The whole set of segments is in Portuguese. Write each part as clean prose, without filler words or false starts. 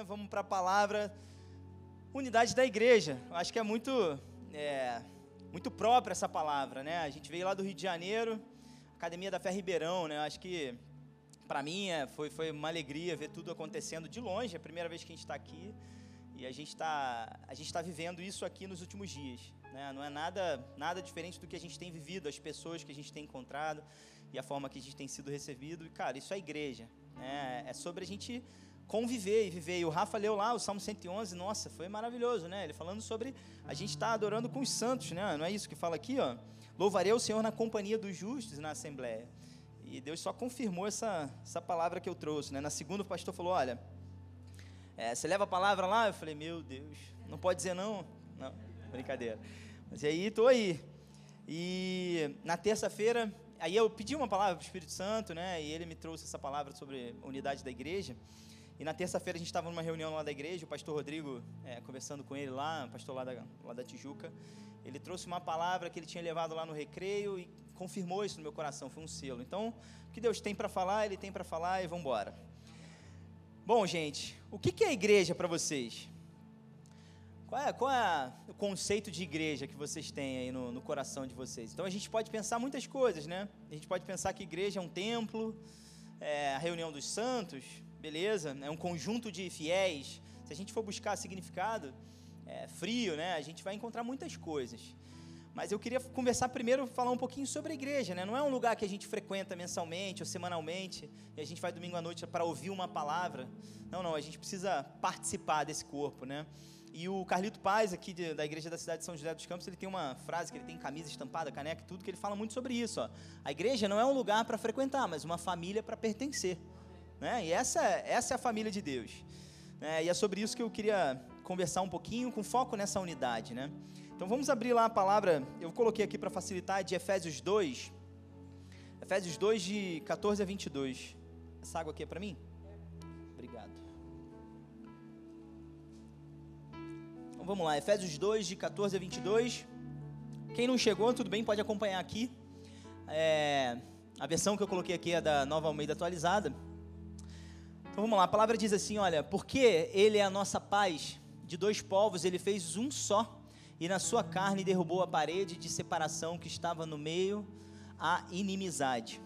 galerinha, vamos para a palavra unidade da igreja. Eu acho que é muito própria essa palavra, né? A gente veio lá do Rio de Janeiro, Academia da Fé Ribeirão, né? Eu acho que para mim foi uma alegria ver tudo acontecendo de longe. É a primeira vez que a gente está aqui e a gente tá vivendo isso aqui nos últimos dias, né? Não é nada diferente do que a gente tem vivido, as pessoas que a gente tem encontrado e a forma que a gente tem sido recebido. E, cara, isso é igreja, né? É sobre a gente conviver e viver. E o Rafa leu lá o Salmo 111, nossa, foi maravilhoso, né? Ele falando sobre a gente estar adorando com os santos, né? Não é isso que fala aqui, ó? Louvarei o Senhor na companhia dos justos na Assembleia. E Deus só confirmou essa palavra que eu trouxe, né? Na segunda o pastor falou, olha, você leva a palavra lá? Eu falei, meu Deus, não pode dizer não? Não, brincadeira. Mas aí, estou aí. E na terça-feira, aí eu pedi uma palavra para o Espírito Santo, né? E ele me trouxe essa palavra sobre a unidade da igreja. E na terça-feira a gente estava numa reunião lá da igreja, o pastor Rodrigo, conversando com ele lá, o pastor lá da Tijuca, ele trouxe uma palavra que ele tinha levado lá no recreio e confirmou isso no meu coração, foi um selo. Então, o que Deus tem para falar, Ele tem para falar e vamos embora. Bom, gente, o que é a igreja para vocês? Qual é o conceito de igreja que vocês têm aí no coração de vocês? Então, a gente pode pensar muitas coisas, né? A gente pode pensar que igreja é um templo, a reunião dos santos, beleza? É um conjunto de fiéis. Se a gente for buscar significado frio, né? A gente vai encontrar muitas coisas. Mas eu queria conversar primeiro, falar um pouquinho sobre a igreja, né? Não é um lugar que a gente frequenta mensalmente ou semanalmente, e a gente vai domingo à noite para ouvir uma palavra. Não, a gente precisa participar desse corpo, né? E o Carlito Paz, aqui da igreja da cidade de São José dos Campos, ele tem uma frase, que ele tem camisa estampada, caneca e tudo, que ele fala muito sobre isso, ó. A igreja não é um lugar para frequentar, mas uma família para pertencer, né? E essa é a família de Deus, né? E é sobre isso que eu queria conversar um pouquinho, com foco nessa unidade, né? Então vamos abrir lá a palavra, eu coloquei aqui para facilitar, de Efésios 2, de 14 a 22. Essa água aqui é para mim? Obrigado. Então vamos lá, Efésios 2, de 14 a 22. Quem não chegou, tudo bem, pode acompanhar aqui. A versão que eu coloquei aqui é da Nova Almeida Atualizada. Então vamos lá, a palavra diz assim, olha, porque Ele é a nossa paz, de dois povos Ele fez um só, e na sua carne derrubou a parede de separação que estava no meio, a inimizade.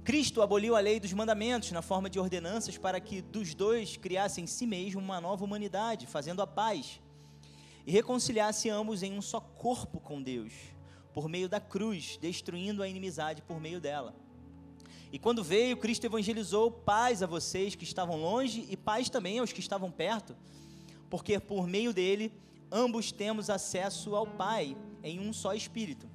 Cristo aboliu a lei dos mandamentos na forma de ordenanças para que dos dois criasse em si mesmo uma nova humanidade, fazendo a paz, e reconciliasse ambos em um só corpo com Deus, por meio da cruz, destruindo a inimizade por meio dela. E quando veio, Cristo evangelizou paz a vocês que estavam longe e paz também aos que estavam perto, porque por meio dele, ambos temos acesso ao Pai em um só Espírito.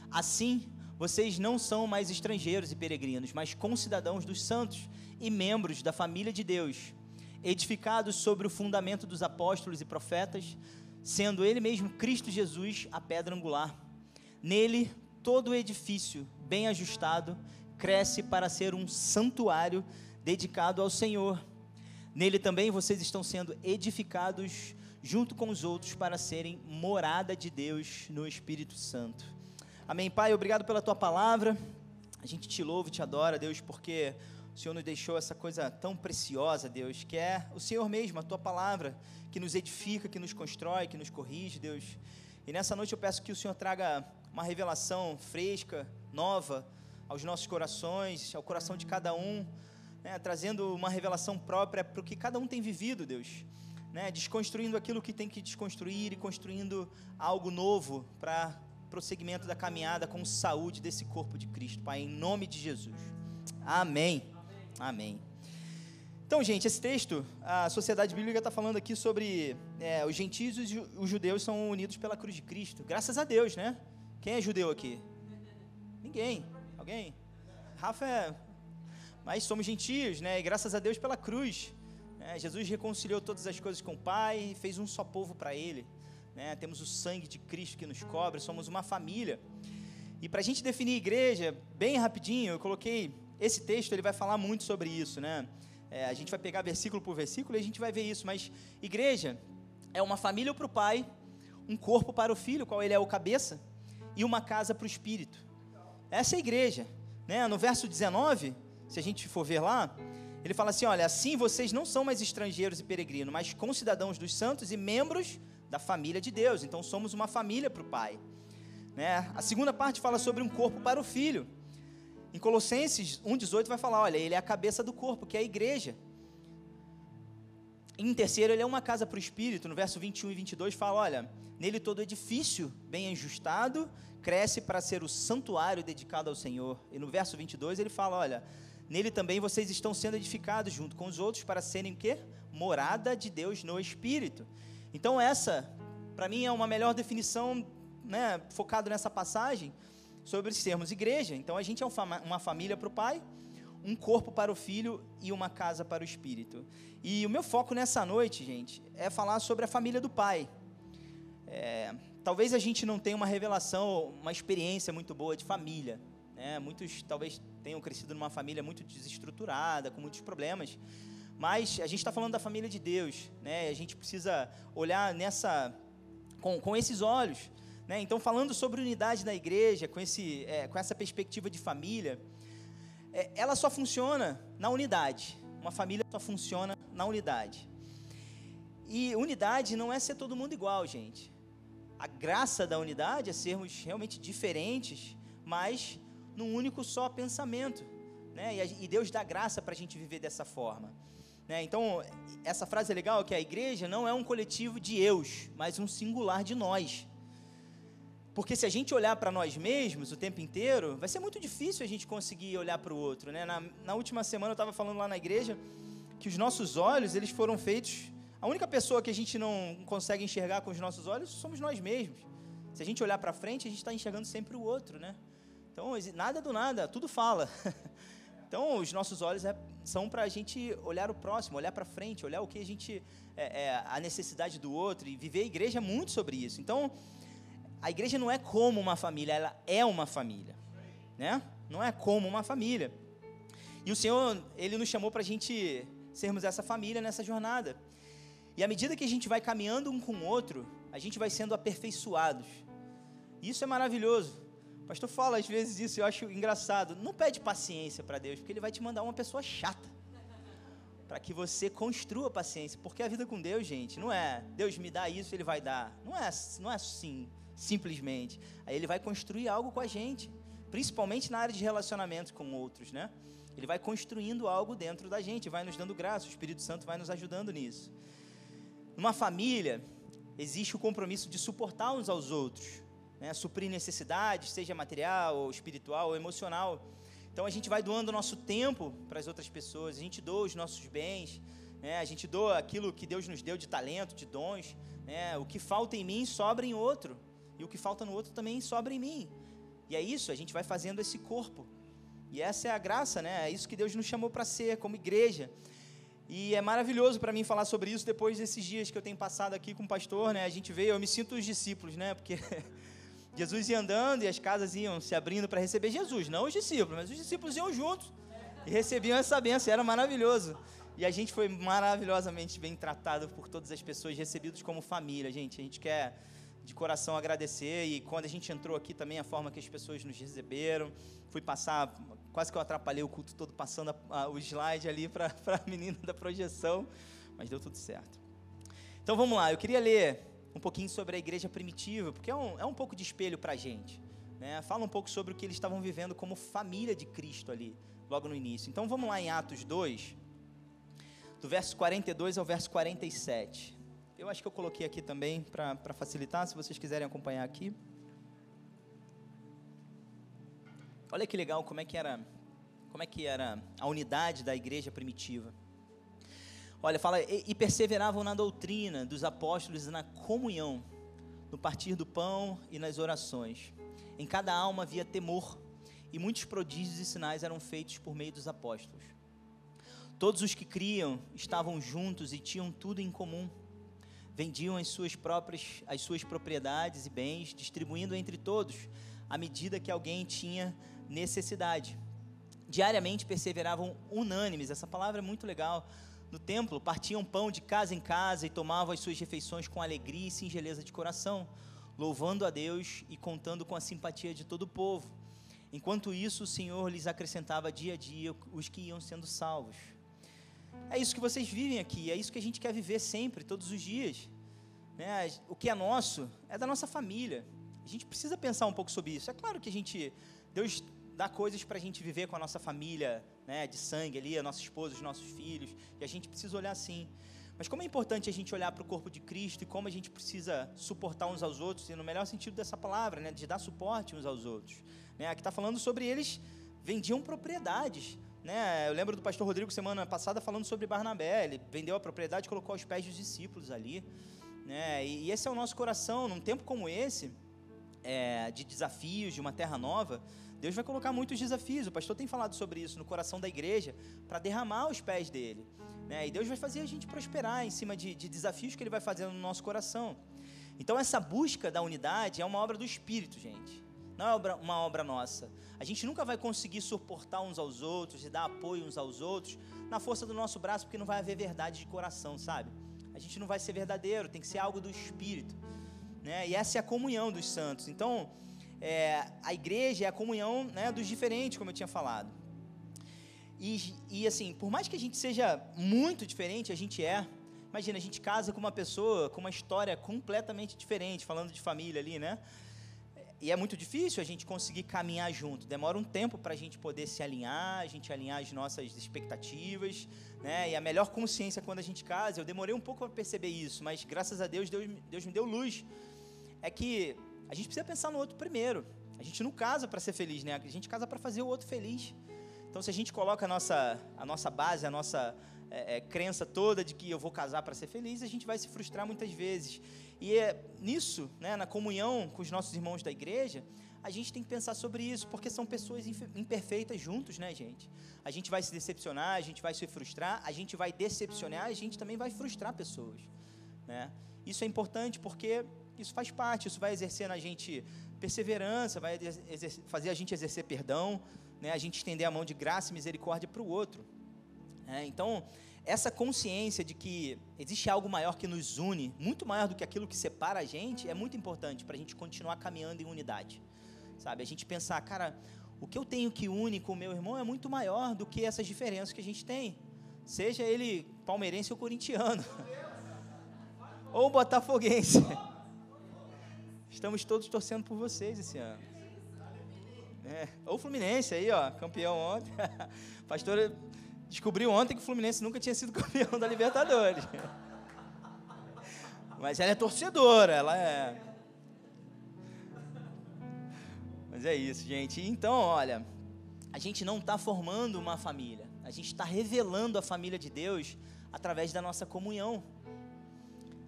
Assim, vocês não são mais estrangeiros e peregrinos, mas concidadãos dos santos e membros da família de Deus, edificados sobre o fundamento dos apóstolos e profetas, sendo Ele mesmo Cristo Jesus a pedra angular. Nele, todo o edifício, bem ajustado, cresce para ser um santuário dedicado ao Senhor. Nele também vocês estão sendo edificados junto com os outros para serem morada de Deus no Espírito Santo. Amém, Pai, obrigado pela Tua palavra. A gente te louva e te adora, Deus, porque o Senhor nos deixou essa coisa tão preciosa, Deus, que é o Senhor mesmo, a Tua palavra, que nos edifica, que nos constrói, que nos corrige, Deus. E nessa noite eu peço que o Senhor traga uma revelação fresca, nova, aos nossos corações, ao coração de cada um, né, trazendo uma revelação própria para o que cada um tem vivido, Deus, né, desconstruindo aquilo que tem que desconstruir e construindo algo novo para prosseguimento da caminhada com saúde desse corpo de Cristo, Pai, em nome de Jesus. Amém. Amém. Então, gente, esse texto, a Sociedade Bíblica está falando aqui sobre os gentios e os judeus são unidos pela cruz de Cristo. Graças a Deus, né? Quem é judeu aqui? Ninguém. Alguém? Rafa mas somos gentios, né? E graças a Deus pela cruz, né? Jesus reconciliou todas as coisas com o Pai e fez um só povo para Ele, né? Temos o sangue de Cristo que nos cobre, somos uma família. E para a gente definir igreja, bem rapidinho, eu coloquei esse texto, ele vai falar muito sobre isso, né? A gente vai pegar versículo por versículo e a gente vai ver isso, mas igreja é uma família para o Pai, um corpo para o Filho, qual Ele é o cabeça, e uma casa para o Espírito. Essa é a igreja, né? No verso 19, se a gente for ver lá, Ele fala assim, olha, assim vocês não são mais estrangeiros e peregrinos, mas concidadãos dos santos e membros da família de Deus. Então somos uma família para o Pai, né? A segunda parte fala sobre um corpo para o Filho. Em Colossenses 1,18 vai falar, olha, ele é a cabeça do corpo, que é a igreja. Em terceiro, ele é uma casa para o Espírito. No verso 21 e 22 fala, olha, nele todo edifício bem ajustado cresce para ser o santuário dedicado ao Senhor. E no verso 22 ele fala, olha, nele também vocês estão sendo edificados junto com os outros para serem o quê? Morada de Deus no Espírito. Então essa, para mim, é uma melhor definição, né, focado nessa passagem, sobre sermos igreja. Então a gente é uma família para o Pai, um corpo para o Filho e uma casa para o Espírito. E o meu foco nessa noite, gente, é falar sobre a família do Pai. Talvez a gente não tenha uma revelação, uma experiência muito boa de família, né? Muitos talvez tenham crescido numa família muito desestruturada, com muitos problemas, mas a gente está falando da família de Deus, né? A gente precisa olhar com esses olhos, né? Então, falando sobre unidade da igreja, com essa perspectiva de família, ela só funciona na unidade. Uma família só funciona na unidade. E unidade não é ser todo mundo igual, gente. A graça da unidade é sermos realmente diferentes, mas num único só pensamento, né? E Deus dá graça para a gente viver dessa forma, né? Então, essa frase é legal, que a igreja não é um coletivo de eus, mas um singular de nós. Porque se a gente olhar para nós mesmos o tempo inteiro, vai ser muito difícil a gente conseguir olhar para o outro, né? Na última semana eu estava falando lá na igreja que os nossos olhos, eles foram feitos... A única pessoa que a gente não consegue enxergar com os nossos olhos somos nós mesmos. Se a gente olhar para frente, a gente está enxergando sempre o outro, né? Então, nada do nada, tudo fala. Então, os nossos olhos são para a gente olhar o próximo, olhar para frente, olhar o que a gente... a necessidade do outro, e viver a igreja é muito sobre isso. Então, a igreja não é como uma família, ela é uma família, né? Não é como uma família. E o Senhor, Ele nos chamou para a gente sermos essa família nessa jornada. E à medida que a gente vai caminhando um com o outro, a gente vai sendo aperfeiçoados. Isso é maravilhoso. O pastor fala às vezes isso, eu acho engraçado. Não pede paciência para Deus, porque Ele vai te mandar uma pessoa chata, para que você construa paciência. Porque a vida com Deus, gente, não é Deus me dá isso, Ele vai dar. Não é assim, simplesmente. Aí Ele vai construir algo com a gente, principalmente na área de relacionamento com outros, né? Ele vai construindo algo dentro da gente, vai nos dando graça, o Espírito Santo vai nos ajudando nisso. Numa família, existe o compromisso de suportar uns aos outros, né? Suprir necessidades, seja material, ou espiritual, ou emocional. Então, a gente vai doando o nosso tempo para as outras pessoas, a gente doa os nossos bens, né? A gente doa aquilo que Deus nos deu de talento, de dons, né? O que falta em mim, sobra em outro, e o que falta no outro também sobra em mim. E é isso, a gente vai fazendo esse corpo. E essa é a graça, né? É isso que Deus nos chamou para ser, como igreja. E é maravilhoso para mim falar sobre isso depois desses dias que eu tenho passado aqui com o pastor, né? A gente veio, eu me sinto os discípulos, né? Porque Jesus ia andando e as casas iam se abrindo para receber Jesus, não os discípulos, mas os discípulos iam juntos e recebiam essa bênção, era maravilhoso. E a gente foi maravilhosamente bem tratado por todas as pessoas, recebidos como família, gente. A gente quer de coração agradecer, e quando a gente entrou aqui também, a forma que as pessoas nos receberam, fui passar, quase que eu atrapalhei o culto todo passando o slide ali para a menina da projeção, mas deu tudo certo. Então vamos lá, eu queria ler um pouquinho sobre a igreja primitiva, porque é um pouco de espelho para a gente, né? Fala um pouco sobre o que eles estavam vivendo como família de Cristo ali, logo no início. Então vamos lá em Atos 2, do verso 42 ao verso 47. Eu acho que eu coloquei aqui também para facilitar, se vocês quiserem acompanhar aqui. Olha que legal como é que era a unidade da igreja primitiva. Olha, fala, e perseveravam na doutrina dos apóstolos e na comunhão, no partir do pão e nas orações. Em cada alma havia temor, e muitos prodígios e sinais eram feitos por meio dos apóstolos. Todos os que criam estavam juntos e tinham tudo em comum. Vendiam as suas propriedades e bens, distribuindo entre todos, à medida que alguém tinha necessidade. Diariamente perseveravam unânimes, essa palavra é muito legal. No templo, partiam pão de casa em casa e tomavam as suas refeições com alegria e singeleza de coração, louvando a Deus e contando com a simpatia de todo o povo. Enquanto isso, o Senhor lhes acrescentava dia a dia os que iam sendo salvos. é isso que vocês vivem aqui, é isso que a gente quer viver sempre, todos os dias, né? O que é nosso é da nossa família. A gente precisa pensar um pouco sobre isso. É claro que Deus dá coisas para a gente viver com a nossa família, né, de sangue ali, a nossa esposa, os nossos filhos, e a gente precisa olhar assim. Mas como é importante a gente olhar para o corpo de Cristo e como a gente precisa suportar uns aos outros, e no melhor sentido dessa palavra, né, de dar suporte uns aos outros. Né? Aqui está falando sobre eles vendiam propriedades. Né? Eu lembro do pastor Rodrigo semana passada falando sobre Barnabé. Ele vendeu a propriedade e colocou aos pés dos discípulos ali. Né? E esse é o nosso coração. Num tempo como esse, de desafios, de uma terra nova, Deus vai colocar muitos desafios. O pastor tem falado sobre isso no coração da igreja, para derramar aos pés dele. Né? E Deus vai fazer a gente prosperar em cima de desafios que Ele vai fazendo no nosso coração. Então essa busca da unidade é uma obra do Espírito, gente. Não é uma obra nossa. A gente nunca vai conseguir suportar uns aos outros e dar apoio uns aos outros na força do nosso braço, porque não vai haver verdade de coração, sabe? A gente não vai ser verdadeiro, tem que ser algo do Espírito. Né? E essa é a comunhão dos santos. Então, a igreja é a comunhão, né, dos diferentes, como eu tinha falado. E assim, por mais que a gente seja muito diferente, a gente imagina, a gente casa com uma pessoa com uma história completamente diferente, falando de família ali, né? E é muito difícil a gente conseguir caminhar junto, demora um tempo para a gente poder se alinhar, a gente alinhar as nossas expectativas, né? E a melhor consciência quando a gente casa, eu demorei um pouco para perceber isso, mas graças a Deus, Deus me deu luz, é que a gente precisa pensar no outro primeiro. A gente não casa para ser feliz, né? A gente casa para fazer o outro feliz. Então, se a gente coloca a nossa base, a nossa crença toda de que eu vou casar para ser feliz, a gente vai se frustrar muitas vezes. E nisso, né, na comunhão com os nossos irmãos da igreja, a gente tem que pensar sobre isso, porque são pessoas imperfeitas juntos, né, gente? A gente vai se decepcionar, a gente vai se frustrar, a gente vai decepcionar, a gente também vai frustrar pessoas, né? Isso é importante porque isso faz parte, isso vai exercer na gente perseverança, vai fazer a gente exercer perdão, né? A gente estender a mão de graça e misericórdia para o outro. Então, essa consciência de que existe algo maior que nos une, muito maior do que aquilo que separa a gente, é muito importante para a gente continuar caminhando em unidade, sabe? A gente pensar, cara, o que eu tenho que une com o meu irmão é muito maior do que essas diferenças que a gente tem, seja ele palmeirense ou corintiano, ou botafoguense. Estamos todos torcendo por vocês esse ano. Ou Fluminense aí, ó, campeão ontem. Pastor descobriu ontem que o Fluminense nunca tinha sido campeão da Libertadores. Mas ela é torcedora, ela é. Mas é isso, gente. Então, olha, a gente não está formando uma família. A gente está revelando a família de Deus através da nossa comunhão.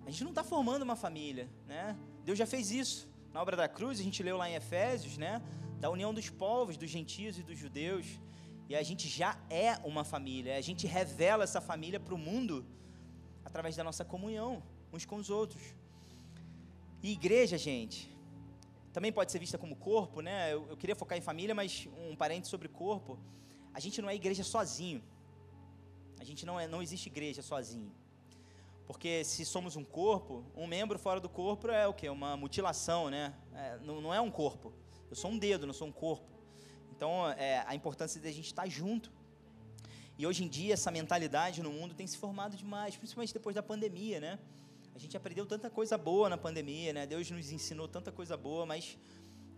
A gente não está formando uma família, né? Deus já fez isso. Na obra da cruz, a gente leu lá em Efésios, né? Da união dos povos, dos gentios e dos judeus. E a gente já é uma família. A gente revela essa família para o mundo através da nossa comunhão uns com os outros. E igreja, gente, também pode ser vista como corpo, né? Eu queria focar em família, mas um parênteses sobre corpo. A gente não é igreja sozinho. A gente não existe igreja sozinho. Porque se somos um corpo, um membro fora do corpo é o quê? Uma mutilação, né? Não é um corpo. Eu sou um dedo, não sou um corpo. Então, a importância de a gente estar junto. E hoje em dia, essa mentalidade no mundo tem se formado demais, principalmente depois da pandemia, né? A gente aprendeu tanta coisa boa na pandemia, né? Deus nos ensinou tanta coisa boa, mas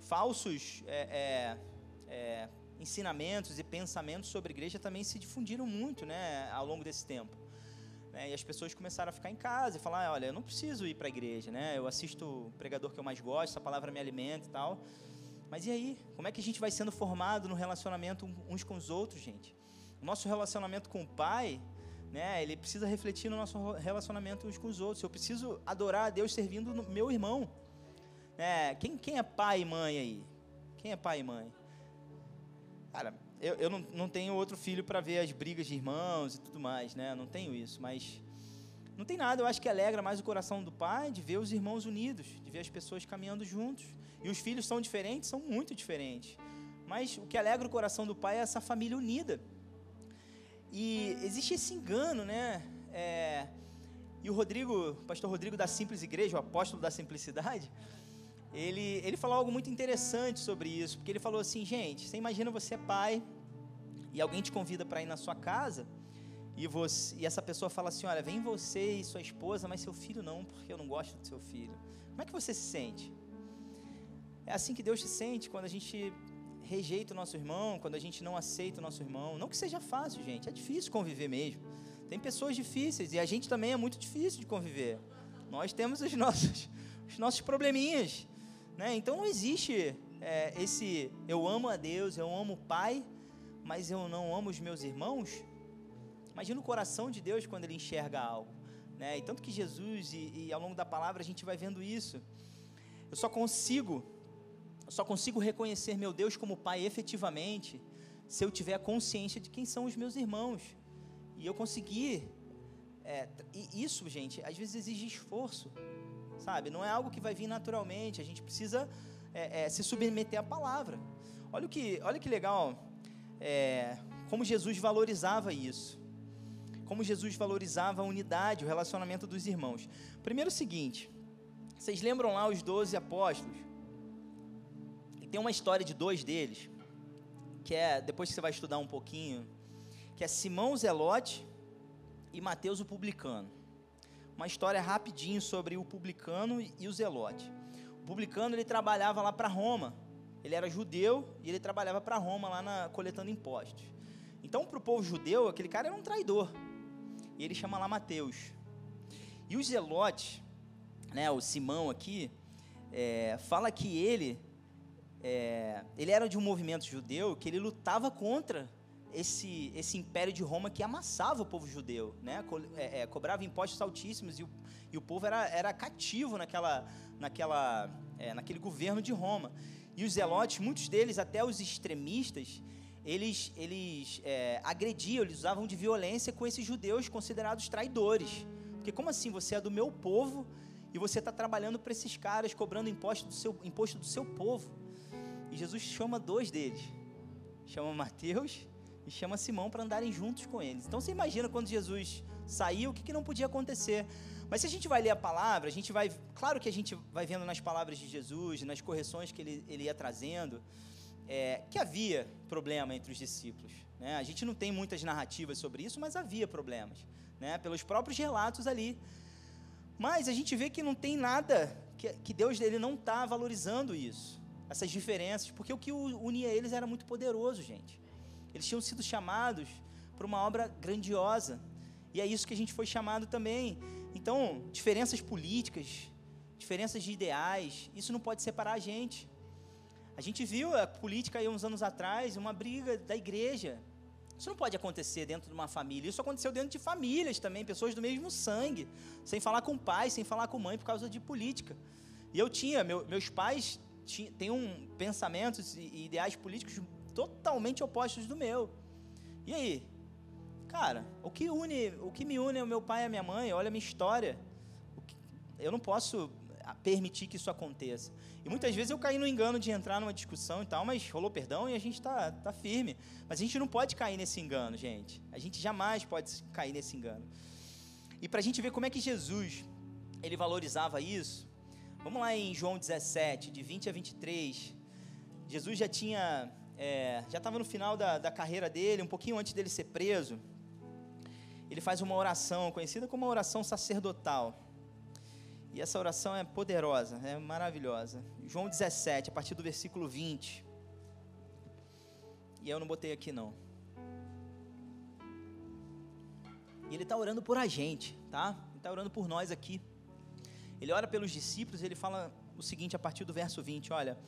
falsos ensinamentos e pensamentos sobre a igreja também se difundiram muito, né? Ao longo desse tempo. E as pessoas começaram a ficar em casa e falar, olha, eu não preciso ir para a igreja, né? Eu assisto o pregador que eu mais gosto, essa palavra me alimenta e tal. Mas e aí? Como é que a gente vai sendo formado no relacionamento uns com os outros, gente? O nosso relacionamento com o Pai, né? Ele precisa refletir no nosso relacionamento uns com os outros. Eu preciso adorar a Deus servindo no meu irmão. Quem é pai e mãe aí? Quem é pai e mãe? Cara, eu não tenho outro filho para ver as brigas de irmãos e tudo mais, né? Não tenho isso, mas não tem nada, eu acho que alegra mais o coração do pai de ver os irmãos unidos, de ver as pessoas caminhando juntos. E os filhos são diferentes, são muito diferentes. Mas o que alegra o coração do pai é essa família unida. E existe esse engano, né? E o pastor Rodrigo da Simples Igreja, o apóstolo da simplicidade, ele falou algo muito interessante sobre isso, porque ele falou assim, gente, você imagina você é pai, e alguém te convida para ir na sua casa, e essa pessoa fala assim, olha, vem você e sua esposa, mas seu filho não, porque eu não gosto do seu filho. Como é que você se sente? É assim que Deus se sente quando a gente rejeita o nosso irmão, quando a gente não aceita o nosso irmão. Não que seja fácil, gente, é difícil conviver mesmo. Tem pessoas difíceis e a gente também é muito difícil de conviver. Nós temos os nossos probleminhas, né? Então não existe esse eu amo a Deus, eu amo o Pai, mas eu não amo os meus irmãos. Imagina o coração de Deus quando Ele enxerga algo, né? E tanto que Jesus e ao longo da palavra a gente vai vendo isso. Eu só consigo reconhecer meu Deus como Pai efetivamente se eu tiver a consciência de quem são os meus irmãos. E eu conseguir, e isso, gente, às vezes exige esforço, sabe? Não é algo que vai vir naturalmente, a gente precisa se submeter à palavra. Olha que legal, como Jesus valorizava isso, como Jesus valorizava a unidade, o relacionamento dos irmãos. Primeiro o seguinte, vocês lembram lá os 12 apóstolos? E tem uma história de 2 deles, que depois que você vai estudar um pouquinho, que é Simão o Zelote e Mateus o Publicano. Uma história rapidinho sobre o Publicano e o Zelote. O Publicano, ele trabalhava lá para Roma, ele era judeu e ele trabalhava para Roma lá coletando impostos. Então, para o povo judeu, aquele cara era um traidor, e ele chama lá Mateus. E o Zelote, né, o Simão aqui, fala que ele era de um movimento judeu que ele lutava contra esse império de Roma que amassava o povo judeu, né? Cobrava impostos altíssimos e o povo era cativo naquele governo de Roma. E os zelotes, muitos deles, até os extremistas, eles agrediam, eles usavam de violência com esses judeus considerados traidores. Porque como assim, você é do meu povo e você está trabalhando para esses caras, cobrando imposto do seu povo? E Jesus chama 2 deles, chama Mateus e chama Simão para andarem juntos com eles. Então você imagina quando Jesus saiu, o que não podia acontecer. Mas se a gente vai ler a palavra, claro que a gente vai vendo nas palavras de Jesus, nas correções que ele ia trazendo, que havia problema entre os discípulos, né? A gente não tem muitas narrativas sobre isso, mas havia problemas, né? Pelos próprios relatos ali. Mas a gente vê que não tem nada, que Deus ele não está valorizando isso, essas diferenças, porque o que unia eles era muito poderoso, gente. Eles tinham sido chamados para uma obra grandiosa, e é isso que a gente foi chamado também. Então, diferenças políticas, diferenças de ideais, isso não pode separar a gente. A gente viu a política aí uns anos atrás, uma briga da igreja. Isso não pode acontecer dentro de uma família, isso aconteceu dentro de famílias também, pessoas do mesmo sangue, sem falar com pai, sem falar com mãe, por causa de política. E meus pais têm pensamentos e ideais políticos totalmente opostos do meu. E aí? Cara, o que me une é o meu pai e a minha mãe, olha a minha história. Eu não posso permitir que isso aconteça. E muitas vezes eu caí no engano de entrar numa discussão e tal, mas rolou perdão e a gente tá firme. Mas a gente não pode cair nesse engano, gente. A gente jamais pode cair nesse engano. E para a gente ver como é que Jesus, ele valorizava isso, vamos lá em João 17, de 20 a 23. Jesus já estava no final da carreira dele, um pouquinho antes dele ser preso. Ele faz uma oração, conhecida como a oração sacerdotal. E essa oração é poderosa, é maravilhosa. João 17, a partir do versículo 20. E eu não botei aqui não. E ele está orando por a gente, tá? Ele está orando por nós aqui. Ele ora pelos discípulos e ele fala o seguinte a partir do verso 20, olha: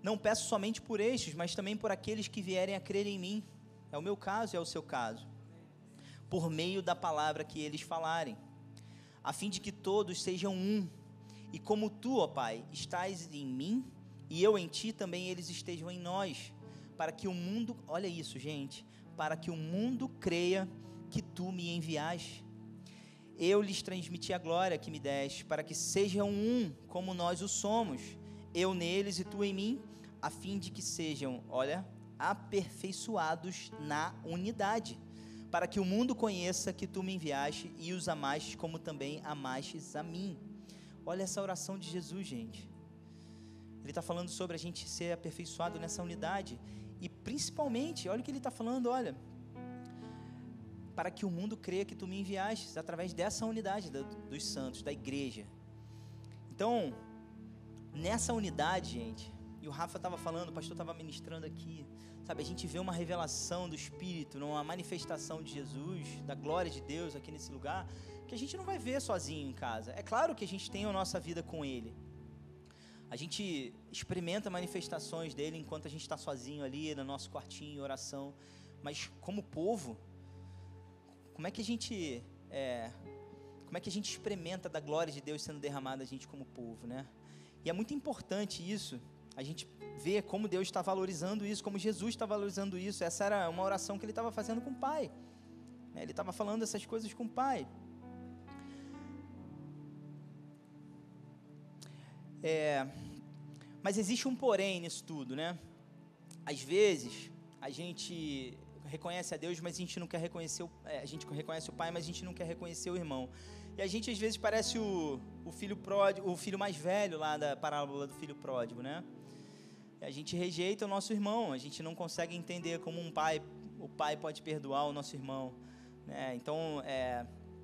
não peço somente por estes, mas também por aqueles que vierem a crer em mim. É o meu caso, é o seu caso. Por meio da palavra que eles falarem, a fim de que todos sejam um, e como tu, ó Pai, estás em mim, e eu em ti, também eles estejam em nós, para que o mundo, olha isso, gente, para que o mundo creia que tu me enviaste. Eu lhes transmiti a glória que me deste, para que sejam um, como nós o somos, eu neles e tu em mim, a fim de que sejam, olha, aperfeiçoados na unidade, para que o mundo conheça que tu me enviaste e os amaste como também amastes a mim. Olha essa oração de Jesus, gente. Ele está falando sobre a gente ser aperfeiçoado nessa unidade. E principalmente, olha o que ele está falando, olha. para que o mundo creia que tu me enviaste, através dessa unidade dos santos, da igreja. Então, nessa unidade, gente, e o Rafa estava falando, o pastor estava ministrando aqui, sabe, a gente vê uma revelação do Espírito, uma manifestação de Jesus, da glória de Deus aqui nesse lugar, que a gente não vai ver sozinho em casa. É claro que a gente tem a nossa vida com Ele, a gente experimenta manifestações dele enquanto a gente está sozinho ali, no nosso quartinho, em oração, mas como povo, como é que a gente experimenta da glória de Deus sendo derramada a gente como povo, né? E é muito importante isso, a gente vê como Deus está valorizando isso, como Jesus está valorizando isso. Essa era uma oração que ele estava fazendo com o Pai, né? Ele estava falando essas coisas com o Pai. Mas existe um porém nisso tudo, né? Às vezes, a gente reconhece a Deus, mas a gente não quer reconhecer, a gente reconhece o Pai, mas a gente não quer reconhecer o irmão. E a gente às vezes parece o filho pródigo, o filho mais velho lá da parábola do filho pródigo, né? E a gente rejeita o nosso irmão, a gente não consegue entender como o pai pode perdoar o nosso irmão, né? Então,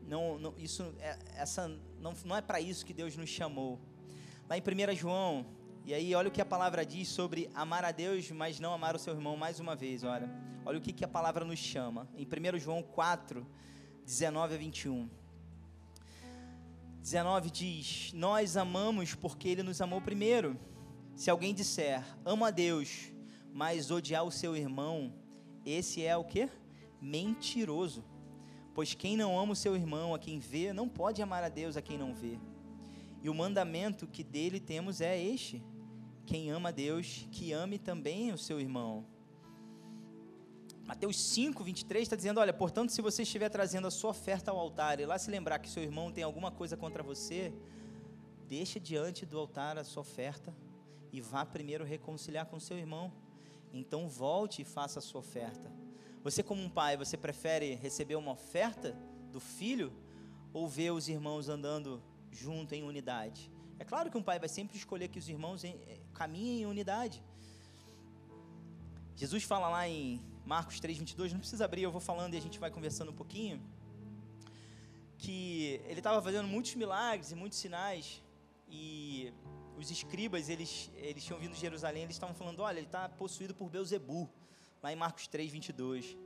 não é para isso que Deus nos chamou. Lá em 1 João, e aí olha o que a palavra diz sobre amar a Deus, mas não amar o seu irmão, mais uma vez, olha o que a palavra nos chama, em 1 João 4, 19 a 21, 19 diz, nós amamos porque Ele nos amou primeiro. Se alguém disser, amo a Deus, mas odiar o seu irmão, esse é o quê? Mentiroso, pois quem não ama o seu irmão, a quem vê, não pode amar a Deus a quem não vê. E o mandamento que dele temos é este, quem ama a Deus, que ame também o seu irmão. Mateus 5, 23 está dizendo, olha, portanto, se você estiver trazendo a sua oferta ao altar, e lá se lembrar que seu irmão tem alguma coisa contra você, deixa diante do altar a sua oferta, e vá primeiro reconciliar com seu irmão, então volte e faça a sua oferta. Você como um pai, você prefere receber uma oferta do filho, ou ver os irmãos andando junto em unidade? É claro que um pai vai sempre escolher que os irmãos caminhem em unidade. Jesus fala lá em Marcos 3, 22, não precisa abrir, eu vou falando e a gente vai conversando um pouquinho, que ele estava fazendo muitos milagres e muitos sinais, e os escribas, eles tinham vindo de Jerusalém, eles estavam falando, olha, ele está possuído por Beelzebu, lá em Marcos 3, 22.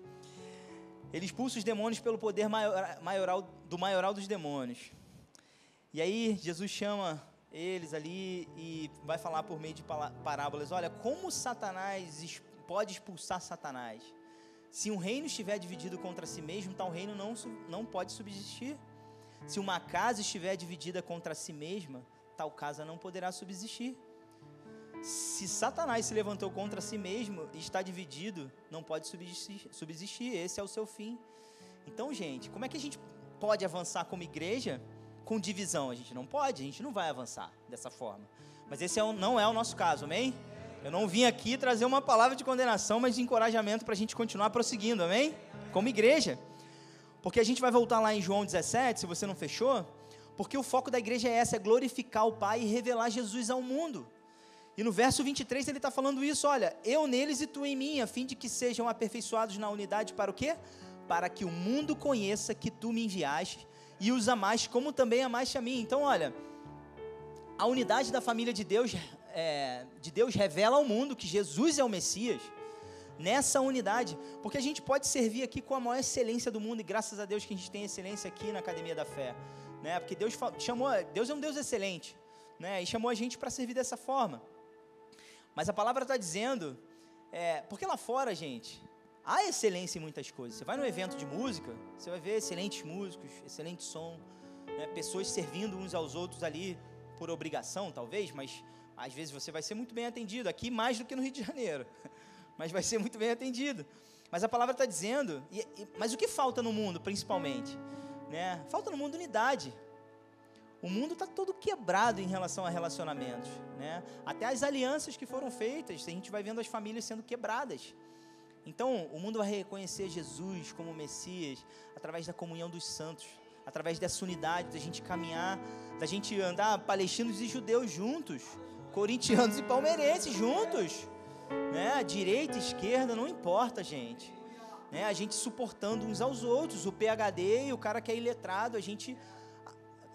Ele expulsa os demônios pelo poder maioral dos demônios. E aí Jesus chama eles ali e vai falar por meio de parábolas, olha, como Satanás pode expulsar Satanás? Se um reino estiver dividido contra si mesmo, tal reino não pode subsistir. Se uma casa estiver dividida contra si mesma, tal casa não poderá subsistir. Se Satanás se levantou contra si mesmo e está dividido, não pode subsistir, esse é o seu fim. Então, gente, como é que a gente pode avançar como igreja com divisão? A gente não pode, a gente não vai avançar dessa forma. Mas esse não é o nosso caso, amém? Eu não vim aqui trazer uma palavra de condenação, mas de encorajamento para a gente continuar prosseguindo, amém? Como igreja. Porque a gente vai voltar lá em João 17, se você não fechou, porque o foco da igreja é glorificar o Pai e revelar Jesus ao mundo. E no verso 23 ele está falando isso, olha, eu neles e tu em mim, a fim de que sejam aperfeiçoados na unidade para o quê? Para que o mundo conheça que tu me enviaste e os amaste como também amaste a mim. Então, olha, a unidade da família de Deus revela ao mundo que Jesus é o Messias, nessa unidade, porque a gente pode servir aqui com a maior excelência do mundo, e graças a Deus que a gente tem excelência aqui na Academia da Fé, né? Porque Deus é um Deus excelente, né? E chamou a gente para servir dessa forma. Mas a palavra está dizendo, porque lá fora, gente, há excelência em muitas coisas. Você vai num evento de música, você vai ver excelentes músicos, excelente som, né? Pessoas servindo uns aos outros ali, por obrigação talvez, mas às vezes você vai ser muito bem atendido, aqui mais do que no Rio de Janeiro, mas vai ser muito bem atendido. Mas a palavra está dizendo, mas o que falta no mundo principalmente? Né? Falta no mundo unidade. O mundo está todo quebrado em relação a relacionamentos, né? Até as alianças que foram feitas, a gente vai vendo as famílias sendo quebradas. Então, o mundo vai reconhecer Jesus como Messias através da comunhão dos santos, através dessa unidade, da gente caminhar, da gente andar palestinos e judeus juntos, corintianos e palmeirenses juntos, né? Direita, esquerda, não importa, gente. né? A gente suportando uns aos outros, o PhD e o cara que é iletrado, a gente,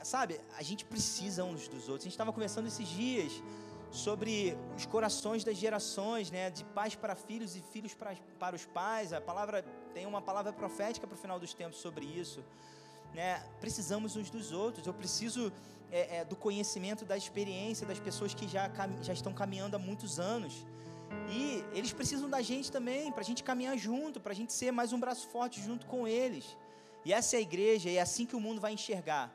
sabe, a gente precisa uns dos outros. A gente estava conversando esses dias sobre os corações das gerações, né? De pais para filhos e filhos para os pais. A palavra tem uma palavra profética para o final dos tempos sobre isso, né? Precisamos uns dos outros. Eu preciso do conhecimento, da experiência das pessoas que já estão caminhando há muitos anos, e eles precisam da gente também, para a gente caminhar junto, para a gente ser mais um braço forte junto com eles. E essa é a igreja, e é assim que o mundo vai enxergar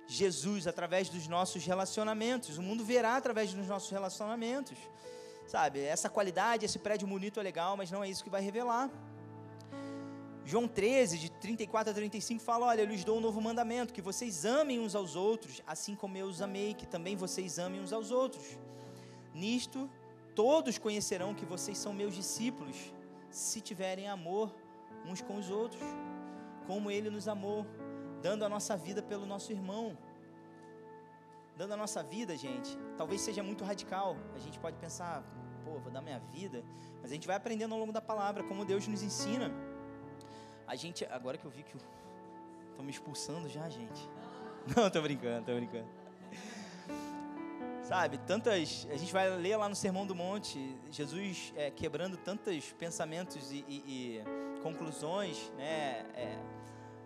Jesus, através dos nossos relacionamentos. O mundo verá através dos nossos relacionamentos, sabe? Essa qualidade, esse prédio bonito é legal, mas não é isso que vai revelar. João 13, de 34 a 35, fala: olha, eu lhes dou um novo mandamento, que vocês amem uns aos outros, assim como eu os amei, que também vocês amem uns aos outros. Nisto, todos conhecerão que vocês são meus discípulos, se tiverem amor uns com os outros, como Ele nos amou, dando a nossa vida pelo nosso irmão. Dando a nossa vida, gente, talvez seja muito radical. A gente pode pensar, pô, vou dar minha vida, mas a gente vai aprendendo ao longo da palavra, como Deus nos ensina. A gente, agora que eu vi que estão me expulsando já, gente. Não, tô brincando. Sabe, a gente vai ler lá no Sermão do Monte, Jesus quebrando tantos pensamentos e conclusões, né,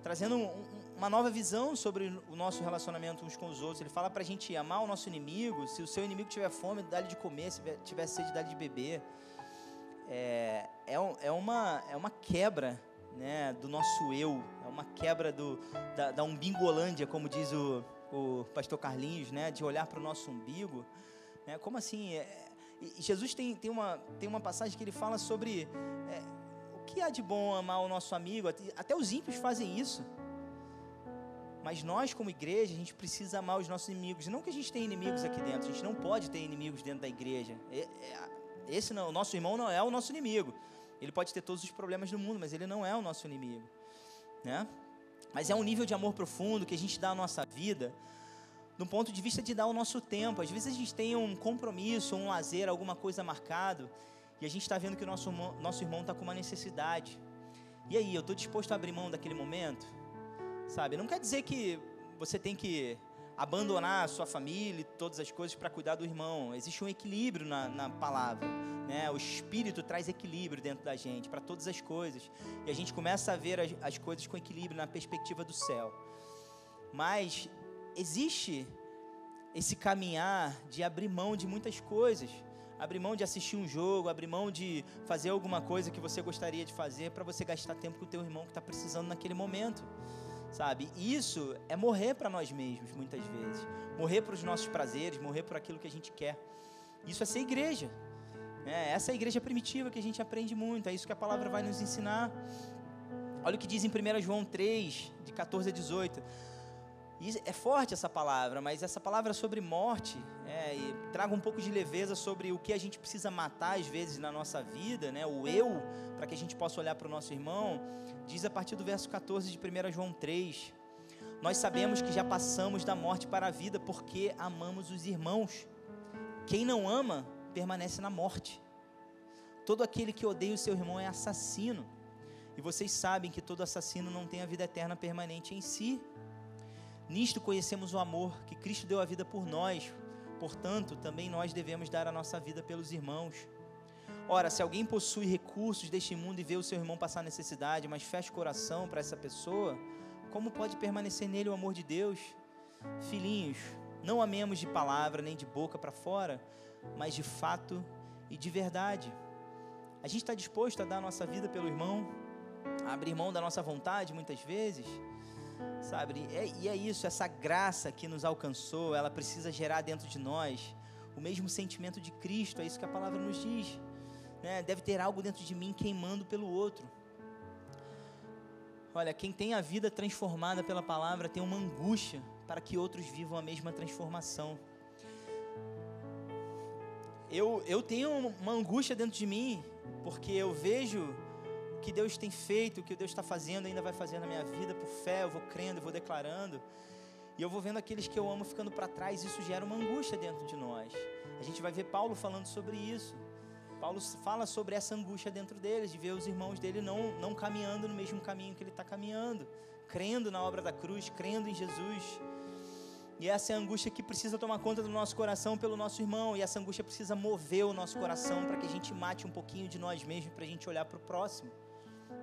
trazendo uma nova visão sobre o nosso relacionamento uns com os outros. Ele fala pra gente amar o nosso inimigo. Se o seu inimigo tiver fome, dá-lhe de comer. Se tiver sede, dá-lhe de beber. É uma quebra, né, do nosso eu. É uma quebra da umbingolândia, como diz o pastor Carlinhos, né, de olhar para o nosso umbigo, né? Como assim? E Jesus tem uma passagem que ele fala sobre o que há de bom amar o nosso amigo. Até os ímpios fazem isso, mas nós, como igreja, a gente precisa amar os nossos inimigos. Não que a gente tenha inimigos aqui dentro, a gente não pode ter inimigos dentro da igreja. Esse não, o nosso irmão não é o nosso inimigo. Ele pode ter todos os problemas do mundo, mas ele não é o nosso inimigo, né? Mas é um nível de amor profundo que a gente dá à nossa vida, do ponto de vista de dar o nosso tempo. Às vezes a gente tem um compromisso, um lazer, alguma coisa marcado, e a gente está vendo que o nosso irmão está com uma necessidade. E aí, eu estou disposto a abrir mão daquele momento? Sabe, não quer dizer que você tem que abandonar a sua família e todas as coisas para cuidar do irmão. Existe um equilíbrio na palavra, né? O Espírito traz equilíbrio dentro da gente para todas as coisas, e a gente começa a ver as coisas com equilíbrio na perspectiva do céu. Mas existe esse caminhar de abrir mão de muitas coisas, abrir mão de assistir um jogo, abrir mão de fazer alguma coisa que você gostaria de fazer para você gastar tempo com o teu irmão que está precisando naquele momento, sabe? Isso é morrer para nós mesmos, muitas vezes, morrer para os nossos prazeres, morrer por aquilo que a gente quer. Isso é ser igreja, né? Essa é a igreja primitiva que a gente aprende muito, é isso que a palavra vai nos ensinar. Olha o que diz em 1 João 3, de 14 a 18. E é forte essa palavra, mas essa palavra sobre morte, e traga um pouco de leveza sobre o que a gente precisa matar às vezes na nossa vida, né? O eu, para que a gente possa olhar para o nosso irmão. Diz a partir do verso 14 de 1 João 3: nós sabemos que já passamos da morte para a vida, porque amamos os irmãos. Quem não ama, permanece na morte. Todo aquele que odeia o seu irmão é assassino, e vocês sabem que todo assassino não tem a vida eterna permanente em si. Nisto conhecemos o amor, que Cristo deu a vida por nós, portanto, também nós devemos dar a nossa vida pelos irmãos. Ora, se alguém possui recursos deste mundo e vê o seu irmão passar necessidade, mas fecha o coração para essa pessoa, como pode permanecer nele o amor de Deus? Filhinhos, não amemos de palavra nem de boca para fora, mas de fato e de verdade. A gente está disposto a dar a nossa vida pelo irmão, a abrir mão da nossa vontade muitas vezes, sabe? E é isso, essa graça que nos alcançou, ela precisa gerar dentro de nós o mesmo sentimento de Cristo. É isso que a palavra nos diz, né? Deve ter algo dentro de mim queimando pelo outro. Olha, quem tem a vida transformada pela palavra tem uma angústia para que outros vivam a mesma transformação. Eu tenho uma angústia dentro de mim, porque eu vejo o que Deus tem feito, o que Deus está fazendo, ainda vai fazer na minha vida por fé. Eu vou crendo, eu vou declarando, e eu vou vendo aqueles que eu amo ficando para trás. Isso gera uma angústia dentro de nós. A gente vai ver Paulo falando sobre isso. Paulo fala sobre essa angústia dentro deles, de ver os irmãos dele não caminhando no mesmo caminho que ele está caminhando, crendo na obra da cruz, crendo em Jesus. E essa é a angústia que precisa tomar conta do nosso coração pelo nosso irmão, e essa angústia precisa mover o nosso coração para que a gente mate um pouquinho de nós mesmos, para a gente olhar para o próximo.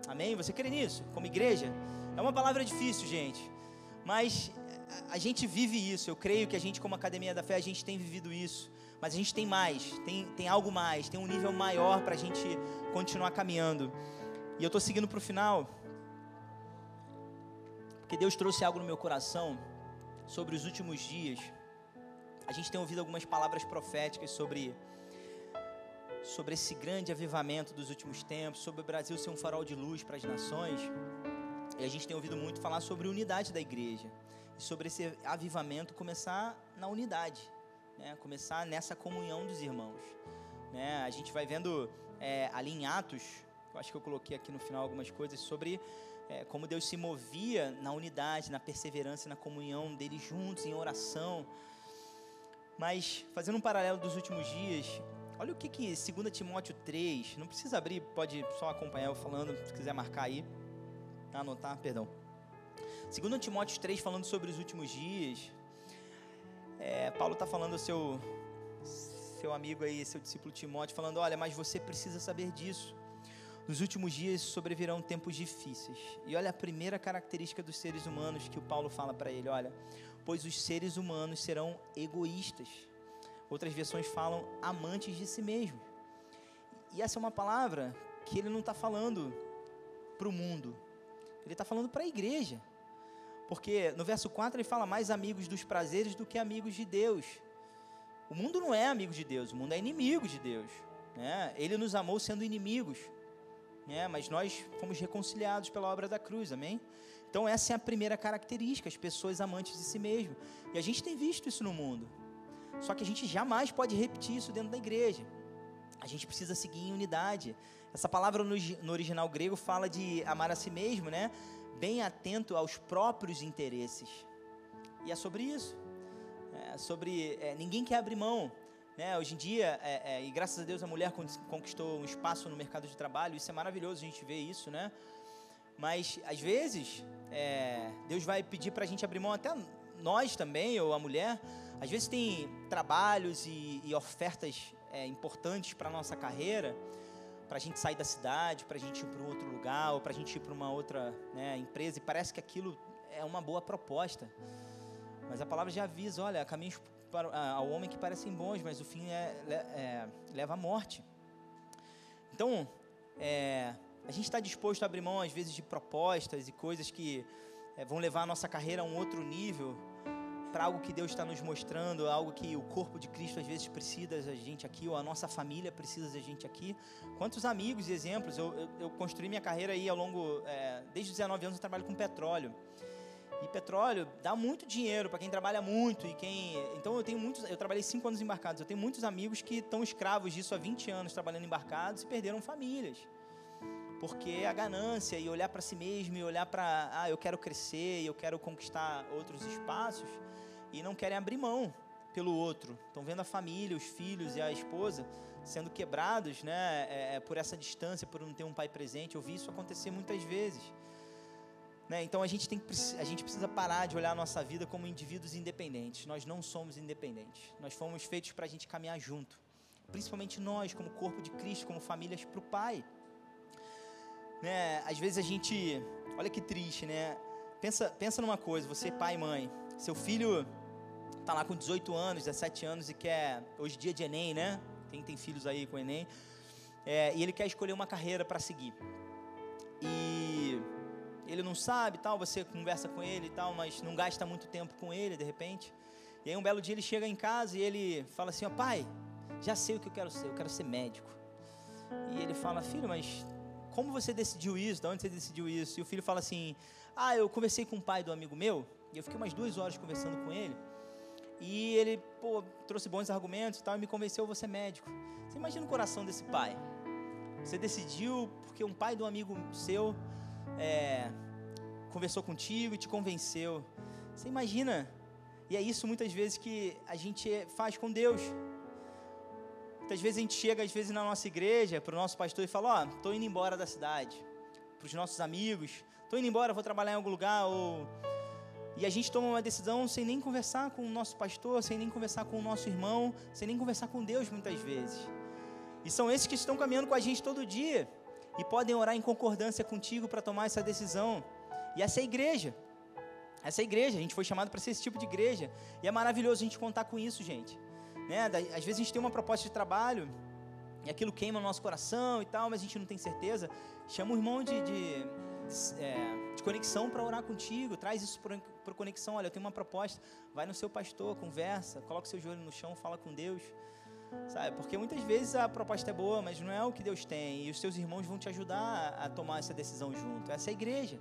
Amém? Você crê nisso? Como igreja? É uma palavra difícil, gente, mas a gente vive isso. Eu creio que a gente, como Academia da Fé, a gente tem vivido isso, mas a gente tem mais, tem algo mais, tem um nível maior para a gente continuar caminhando. E eu estou seguindo para o final, porque Deus trouxe algo no meu coração sobre os últimos dias. A gente tem ouvido algumas palavras proféticas sobre esse grande avivamento dos últimos tempos, sobre o Brasil ser um farol de luz para as nações, e a gente tem ouvido muito falar sobre a unidade da igreja, e sobre esse avivamento começar na unidade, né? Começar nessa comunhão dos irmãos, né? A gente vai vendo ali em Atos, eu acho que eu coloquei aqui no final algumas coisas sobre como Deus se movia na unidade, na perseverança, na comunhão deles juntos, em oração. Mas, fazendo um paralelo dos últimos dias, olha o que 2 Timóteo 3, não precisa abrir, pode só acompanhar eu falando, se quiser marcar aí, anotar, perdão. 2 Timóteo 3, falando sobre os últimos dias, Paulo está falando ao seu amigo aí, seu discípulo Timóteo, falando, olha, mas você precisa saber disso. Nos últimos dias sobrevirão tempos difíceis. E olha a primeira característica dos seres humanos que o Paulo fala para ele, olha, pois os seres humanos serão egoístas. Outras versões falam amantes de si mesmos. E essa é uma palavra que ele não está falando para o mundo, ele está falando para a igreja. Porque no verso 4 ele fala mais amigos dos prazeres do que amigos de Deus. O mundo não é amigo de Deus, o mundo é inimigo de Deus, né? Ele nos amou sendo inimigos, mas nós fomos reconciliados pela obra da cruz, amém? Então essa é a primeira característica, as pessoas amantes de si mesmo, e a gente tem visto isso no mundo, só que a gente jamais pode repetir isso dentro da igreja, a gente precisa seguir em unidade. Essa palavra no original grego fala de amar a si mesmo, bem atento aos próprios interesses, e é sobre isso, sobre ninguém quer abrir mão. Hoje em dia, e graças a Deus a mulher conquistou um espaço no mercado de trabalho, isso é maravilhoso, a gente vê isso, mas às vezes, Deus vai pedir para a gente abrir mão, até nós também, ou a mulher, às vezes tem trabalhos e ofertas importantes para a nossa carreira, para a gente sair da cidade, para a gente ir para um outro lugar, ou para a gente ir para uma outra empresa, e parece que aquilo é uma boa proposta, mas a palavra já avisa, olha, caminhos ao homem que parecem bons, mas o fim leva à morte. Então, a gente está disposto a abrir mão, às vezes, de propostas e coisas que vão levar a nossa carreira a um outro nível, para algo que Deus está nos mostrando, algo que o corpo de Cristo, às vezes, precisa da gente aqui, ou a nossa família precisa da gente aqui. Quantos amigos e exemplos, eu construí minha carreira aí ao longo, desde os 19 anos eu trabalho com petróleo, e petróleo dá muito dinheiro para quem trabalha muito, então eu trabalhei 5 anos embarcados, eu tenho muitos amigos que estão escravos disso há 20 anos trabalhando embarcados e perderam famílias, porque a ganância e olhar para si mesmo e olhar para, eu quero crescer, eu quero conquistar outros espaços, e não querem abrir mão pelo outro, estão vendo a família, os filhos e a esposa sendo quebrados, por essa distância, por não ter um pai presente. Eu vi isso acontecer muitas vezes. Então a gente precisa parar de olhar a nossa vida como indivíduos independentes. Nós não somos independentes, nós fomos feitos para a gente caminhar junto, principalmente nós como corpo de Cristo, como famílias para o Pai, Às vezes a gente, olha que triste, pensa numa coisa, você pai e mãe, seu filho está lá com 18 anos, 17 anos e quer, hoje dia de Enem, quem tem filhos aí com Enem, e ele quer escolher uma carreira para seguir, e ele não sabe, você conversa com ele e tal, mas não gasta muito tempo com ele, de repente. E aí um belo dia ele chega em casa e ele fala assim, pai, já sei o que eu quero ser médico. E ele fala, filho, mas como você decidiu isso? De onde você decidiu isso? E o filho fala assim, eu conversei com o pai do amigo meu, e eu fiquei umas 2 horas conversando com ele, e ele, trouxe bons argumentos e tal, e me convenceu, eu vou ser médico. Você imagina o coração desse pai? Você decidiu porque um pai de um amigo seu conversou contigo e te convenceu. Você imagina? E é isso muitas vezes que a gente faz com Deus. Muitas vezes a gente chega, às vezes, na nossa igreja, para o nosso pastor e fala, estou indo embora da cidade. Para os nossos amigos, estou indo embora, vou trabalhar em algum lugar, E a gente toma uma decisão sem nem conversar com o nosso pastor, sem nem conversar com o nosso irmão, sem nem conversar com Deus muitas vezes. E são esses que estão caminhando com a gente todo dia e podem orar em concordância contigo para tomar essa decisão. E essa é a igreja. Essa é a igreja, a gente foi chamado para ser esse tipo de igreja. E é maravilhoso a gente contar com isso, gente. Né? Às vezes a gente tem uma proposta de trabalho e aquilo queima no nosso coração e tal, mas a gente não tem certeza. Chama o irmão de conexão para orar contigo, traz isso para conexão. Olha, eu tenho uma proposta, vai no seu pastor, conversa, coloca o seu joelho no chão, fala com Deus, sabe? Porque muitas vezes a proposta é boa, mas não é o que Deus tem, e os seus irmãos vão te ajudar a tomar essa decisão junto. Essa é a igreja,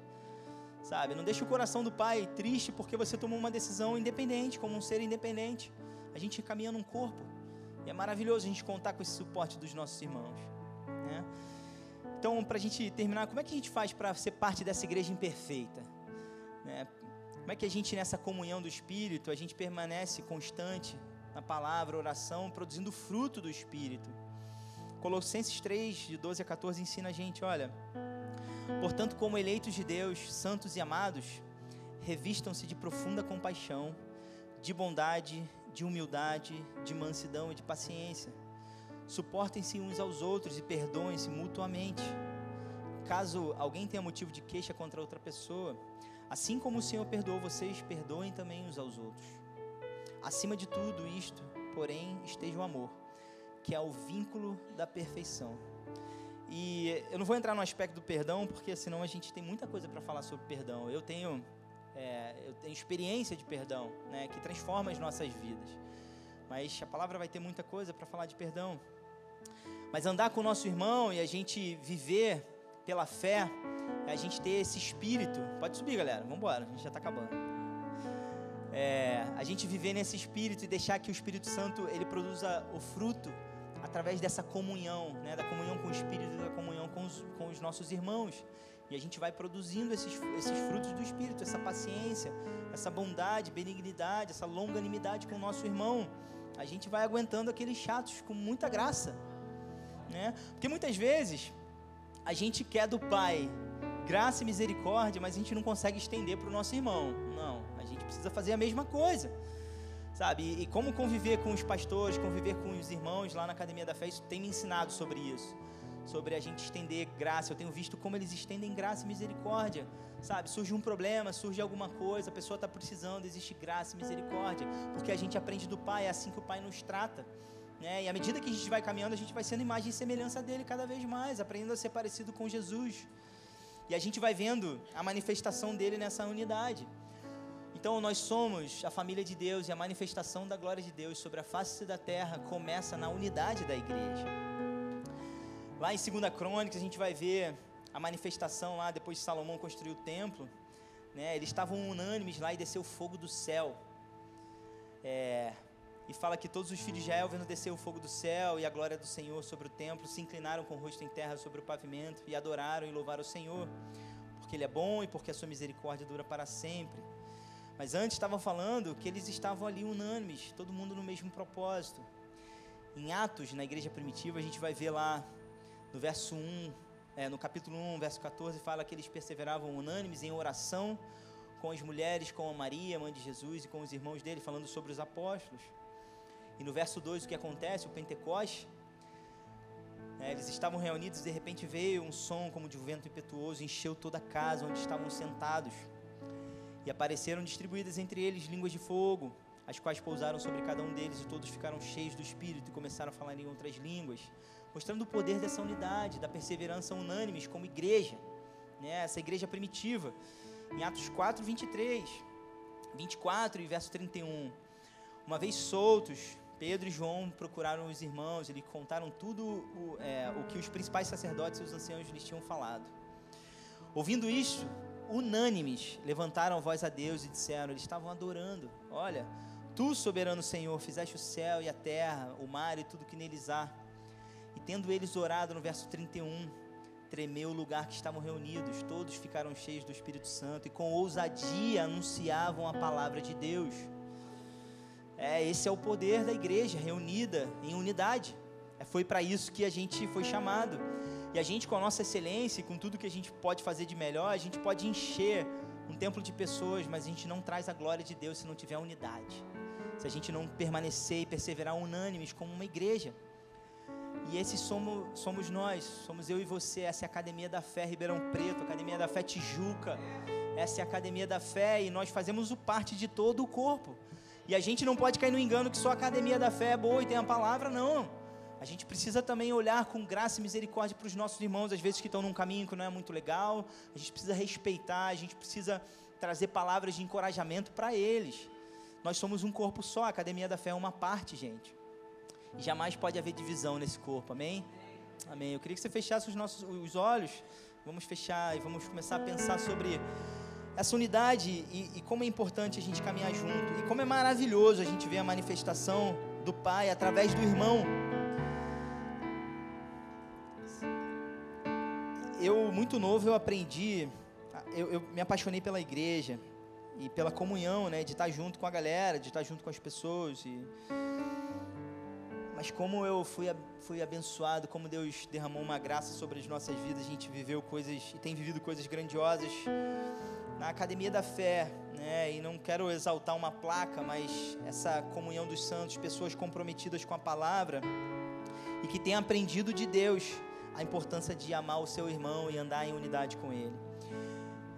sabe? Não deixe o coração do pai triste porque você tomou uma decisão independente, como um ser independente. A gente caminha num corpo, e é maravilhoso a gente contar com esse suporte dos nossos irmãos, né? Então, para a gente terminar, como é que a gente faz para ser parte dessa igreja imperfeita? Né? Como é que a gente, nessa comunhão do Espírito, a gente permanece constante na palavra, oração, produzindo fruto do Espírito? Colossenses 3, de 12 a 14, ensina a gente, olha, portanto, como eleitos de Deus, santos e amados, revistam-se de profunda compaixão, de bondade, de humildade, de mansidão e de paciência. Suportem-se uns aos outros e perdoem-se mutuamente. Caso alguém tenha motivo de queixa contra outra pessoa, assim como o Senhor perdoou vocês, perdoem também uns aos outros. Acima de tudo isto, porém, esteja o amor, que é o vínculo da perfeição. E eu não vou entrar no aspecto do perdão, porque senão a gente tem muita coisa para falar sobre perdão. Eu tenho experiência de perdão, né, que transforma as nossas vidas. Mas a palavra vai ter muita coisa para falar de perdão. Mas andar com o nosso irmão e a gente viver pela fé, a gente ter esse espírito. Pode subir, galera, vamos embora, a gente já está acabando. A gente viver nesse espírito e deixar que o Espírito Santo ele produza o fruto através dessa comunhão, né, da comunhão com o Espírito e da comunhão com os nossos irmãos. E a gente vai produzindo esses frutos do Espírito, essa paciência, essa bondade, benignidade, essa longanimidade com o nosso irmão. A gente vai aguentando aqueles chatos com muita graça, né? Porque muitas vezes a gente quer do Pai graça e misericórdia, mas a gente não consegue estender para o nosso irmão. Não, a gente precisa fazer a mesma coisa, sabe? E como conviver com os pastores, conviver com os irmãos lá na Academia da Fé, isso tem me ensinado sobre isso, sobre a gente estender graça. Eu tenho visto como eles estendem graça e misericórdia, sabe? Surge um problema, surge alguma coisa, a pessoa está precisando, existe graça e misericórdia, porque a gente aprende do Pai, é assim que o Pai nos trata, né? E à medida que a gente vai caminhando, a gente vai sendo imagem e semelhança dele cada vez mais, aprendendo a ser parecido com Jesus, e a gente vai vendo a manifestação dele nessa unidade. Então nós somos a família de Deus, e a manifestação da glória de Deus sobre a face da terra começa na unidade da igreja. Lá em 2 Crônicas a gente vai ver a manifestação lá, depois de Salomão construir o templo, né? Eles estavam unânimes lá e desceu o fogo do céu, e fala que todos os filhos de Israel, vendo descer o fogo do céu e a glória do Senhor sobre o templo, se inclinaram com o rosto em terra sobre o pavimento e adoraram e louvaram o Senhor, porque Ele é bom e porque a sua misericórdia dura para sempre. Mas antes estavam falando que eles estavam ali unânimes, todo mundo no mesmo propósito. Em Atos, na igreja primitiva, a gente vai ver lá no verso 1, no capítulo 1, verso 14, fala que eles perseveravam unânimes em oração com as mulheres, com a Maria, mãe de Jesus, e com os irmãos dele, falando sobre os apóstolos. E no verso 2, o que acontece? O Pentecoste, eles estavam reunidos e de repente veio um som como de um vento impetuoso, encheu toda a casa onde estavam sentados. E apareceram distribuídas entre eles línguas de fogo, as quais pousaram sobre cada um deles, e todos ficaram cheios do Espírito e começaram a falar em outras línguas, mostrando o poder dessa unidade, da perseverança unânimes como igreja, né? Essa igreja primitiva. Em Atos 4, 24 e verso 31, uma vez soltos, Pedro e João procuraram os irmãos, eles contaram tudo o que os principais sacerdotes e os anciãos lhes tinham falado. Ouvindo isso, unânimes, levantaram a voz a Deus e disseram, eles estavam adorando, olha, Tu, soberano Senhor, fizeste o céu e a terra, o mar e tudo que neles há. E tendo eles orado, no verso 31, tremeu o lugar que estavam reunidos, todos ficaram cheios do Espírito Santo e com ousadia anunciavam a palavra de Deus. Esse é o poder da igreja reunida em unidade. Foi para isso que a gente foi chamado. E a gente, com a nossa excelência, com tudo que a gente pode fazer de melhor, a gente pode encher um templo de pessoas, mas a gente não traz a glória de Deus se não tiver unidade. Se a gente não permanecer e perseverar unânimes como uma igreja. E esses somos nós, somos eu e você. Essa é a Academia da Fé Ribeirão Preto, Academia da Fé Tijuca. Essa é a Academia da Fé e nós fazemos parte de todo o corpo. E a gente não pode cair no engano que só a Academia da Fé é boa e tem a palavra, não. A gente precisa também olhar com graça e misericórdia para os nossos irmãos, às vezes que estão num caminho que não é muito legal. A gente precisa respeitar, a gente precisa trazer palavras de encorajamento para eles. Nós somos um corpo só, a Academia da Fé é uma parte, gente. E jamais pode haver divisão nesse corpo, amém? Amém. Eu queria que você fechasse os olhos. Vamos fechar e vamos começar a pensar sobre essa unidade e como é importante a gente caminhar junto. E como é maravilhoso a gente ver a manifestação do Pai através do irmão. Muito novo, eu aprendi, eu me apaixonei pela igreja e pela comunhão, né, de estar junto com a galera, de estar junto com as pessoas. Mas como eu fui abençoado, como Deus derramou uma graça sobre as nossas vidas, a gente viveu coisas e tem vivido coisas grandiosas na Academia da Fé, né? E não quero exaltar uma placa, mas essa comunhão dos santos, pessoas comprometidas com a palavra e que têm aprendido de Deus a importância de amar o seu irmão e andar em unidade com ele.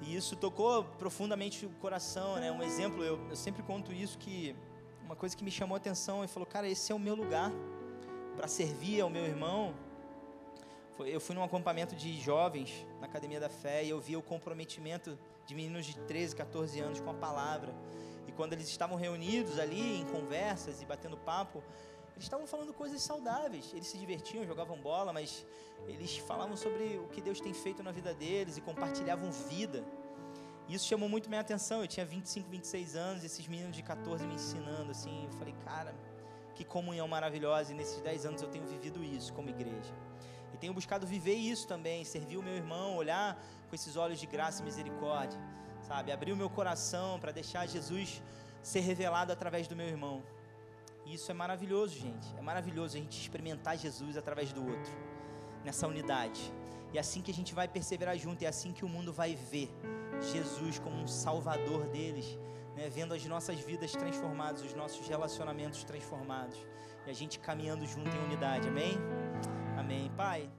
E isso tocou profundamente o coração, né? Um exemplo, eu sempre conto isso, que uma coisa que me chamou a atenção e falou, cara, esse é o meu lugar para servir ao meu irmão. Eu fui num acampamento de jovens na Academia da Fé e eu vi o comprometimento de meninos de 13, 14 anos com a palavra. E quando eles estavam reunidos ali em conversas e batendo papo, eles estavam falando coisas saudáveis. Eles se divertiam, jogavam bola, mas eles falavam sobre o que Deus tem feito na vida deles e compartilhavam vida. E isso chamou muito minha atenção. Eu tinha 25, 26 anos, esses meninos de 14 me ensinando, assim. Eu falei, cara, que comunhão maravilhosa. E nesses 10 anos eu tenho vivido isso como igreja. E tenho buscado viver isso também, servir o meu irmão, olhar com esses olhos de graça e misericórdia, sabe? Abrir o meu coração para deixar Jesus ser revelado através do meu irmão. E isso é maravilhoso, gente. É maravilhoso a gente experimentar Jesus através do outro, nessa unidade. E é assim que a gente vai perseverar junto, é assim que o mundo vai ver Jesus como um salvador deles, né? Vendo as nossas vidas transformadas, os nossos relacionamentos transformados, e a gente caminhando junto em unidade, amém? Amém. Pai,